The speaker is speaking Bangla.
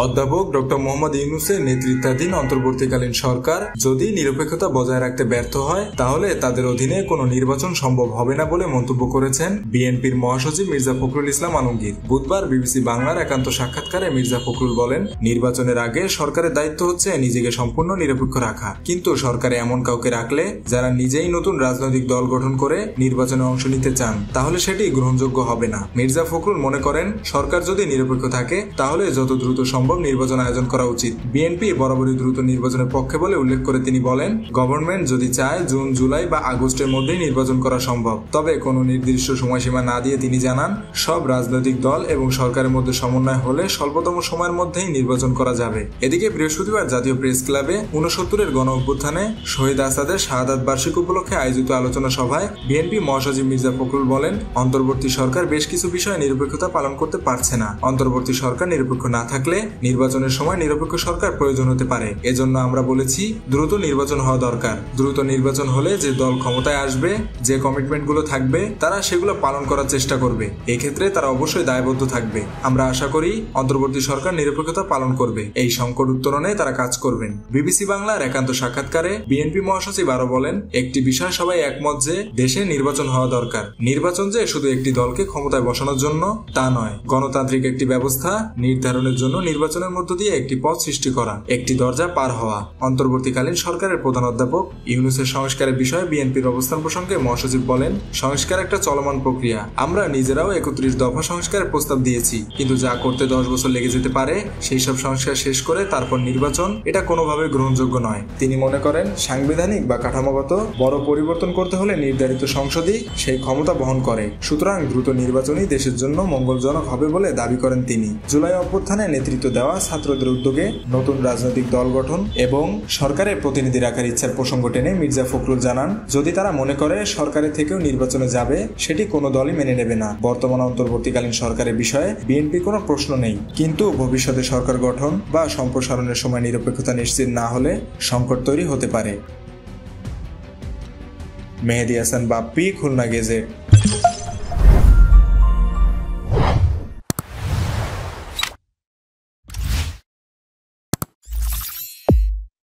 অধ্যাপক ডক্টর মোহাম্মদ ইউনূসের নেতৃত্বাধীন অন্তর্বর্তীকালীন সরকার যদি নিরপেক্ষতা বজায় রাখতে ব্যর্থ হয় তাহলে তাদের অধীনে কোনো নির্বাচন সম্ভব হবে না বলে মন্তব্য করেছেন বিএনপির মহাসচিব মির্জা ফখরুল ইসলাম আলমগীর। বুধবার বিবিসি বাংলার একান্ত সাক্ষাৎকারে মির্জা ফখরুল বলেন, নির্বাচনের আগে সরকারের দায়িত্ব হচ্ছে নিজেকে সম্পূর্ণ নিরপেক্ষ রাখা, কিন্তু সরকারে এমন কাউকে রাখলে যারা নিজেই নতুন রাজনৈতিক দল গঠন করে নির্বাচনে অংশ নিতে চান তাহলে সেটি গ্রহণযোগ্য হবে না। মির্জা ফখরুল মনে করেন, সরকার যদি নিরপেক্ষ থাকে তাহলে যত দ্রুত সম্ভব নির্বাচন আয়োজন করা উচিত। বিএনপি বরাবরই দ্রুত নির্বাচনের পক্ষে বলে উল্লেখ করে তিনি বলেন, গভর্নমেন্ট যদি চায় জুন, জুলাই বা আগস্টের মধ্যেই নির্বাচন করা সম্ভব। তবে কোনো নির্দিষ্ট সময়সীমা না দিয়ে তিনি জানান, সব রাজনৈতিক দল এবং সরকারের মধ্যে সমন্বয় হলে স্বল্পতম সময়ের মধ্যেই নির্বাচন করা যাবে। এদিকে বৃহস্পতিবার জাতীয় প্রেস ক্লাবে 69-এর গণ অভ্যুত্থানে শহীদ আসাদের শাহাদাত বার্ষিকী উপলক্ষে আয়োজিত আলোচনা সভায় বিএনপি মহাসচিব মির্জা ফখরুল বলেন, অন্তর্বর্তী সরকার বেশ কিছু বিষয়ে নিরপেক্ষতা পালন করতে পারছে না। অন্তর্বর্তী সরকার নিরপেক্ষ না থাকলে নির্বাচনের সময় নিরপেক্ষ সরকার প্রয়োজন হতে পারে। এজন্য আমরা বলেছি দ্রুত নির্বাচন হওয়া দরকার। দ্রুত নির্বাচন হলে যে দল ক্ষমতায় আসবে, যে কমিটমেন্টগুলো থাকবে তারা সেগুলো পালন করার চেষ্টা করবে। এক্ষেত্রে তারা অবশ্যই দায়বদ্ধ থাকবে। আমরা আশা করি অন্তর্বর্তী সরকার নিরপেক্ষতা পালন করবে। এই সংকট উত্তরণে তারা কাজ করবেন। বিবিসি বাংলার একান্ত সাক্ষাৎকারে বিএনপি মহাসচিব আরো বলেন, একটি বিষয় সবাই একমত যে দেশে নির্বাচন হওয়া দরকার। নির্বাচন যে শুধু একটি দলকে ক্ষমতায় বসানোর জন্য তা নয়, গণতান্ত্রিক একটি ব্যবস্থা নির্ধারণের জন্য নির্বাচনের মধ্য দিয়ে একটি পথ সৃষ্টি করা, একটি দরজা পার হওয়া। অন্তর্বর্তীকালীন সরকারের প্রধান অধ্যাপক ইউনূসের সংস্কারের বিষয়ে বিএনপির অবস্থান প্রসঙ্গে মহাসচিব বলেন, সংস্কার একটা চলমান প্রক্রিয়া। আমরা নিজেরাও 31 দফা সংস্কারের প্রস্তাব দিয়েছি, কিন্তু যা করতে 10 বছর লেগে যেতে পারে সেই সব সংস্কার শেষ করে তারপর নির্বাচন, এটা কোনোভাবে গ্রহণযোগ্য নয়। তিনি মনে করেন, সাংবিধানিক বা কাঠামোগত বড় পরিবর্তন করতে হলে নির্ধারিত সংসদই সেই ক্ষমতা বহন করে। সুতরাং দ্রুত নির্বাচনই দেশের জন্য মঙ্গলজনক হবে বলে দাবি করেন তিনি। জুলাই অভ্যুত্থানে নেতৃত্ব দেওয়া ছাত্রদের উদ্যোগে নতুন রাজনৈতিক দল গঠন এবং সরকারের প্রতিনিধি রাখার ইচ্ছার প্রসঙ্গ টেনে মির্জা ফখরুল জানান, যদি তারা মনে করে সরকারের থেকেও নির্বাচনে যাবে সেটি কোনো দলই মেনে নেবে না। বর্তমান অন্তর্বর্তীকালীন সরকারের বিষয়ে বিএনপি কোনো প্রশ্ন নেই, কিন্তু ভবিষ্যতে সরকার গঠন বা সম্প্রসারণের সময় নিরপেক্ষতা নিশ্চিত না হলে সংকট তৈরি হতে পারে। মেহেদী হাসান বাপ্পি, খুলনা গেজেট।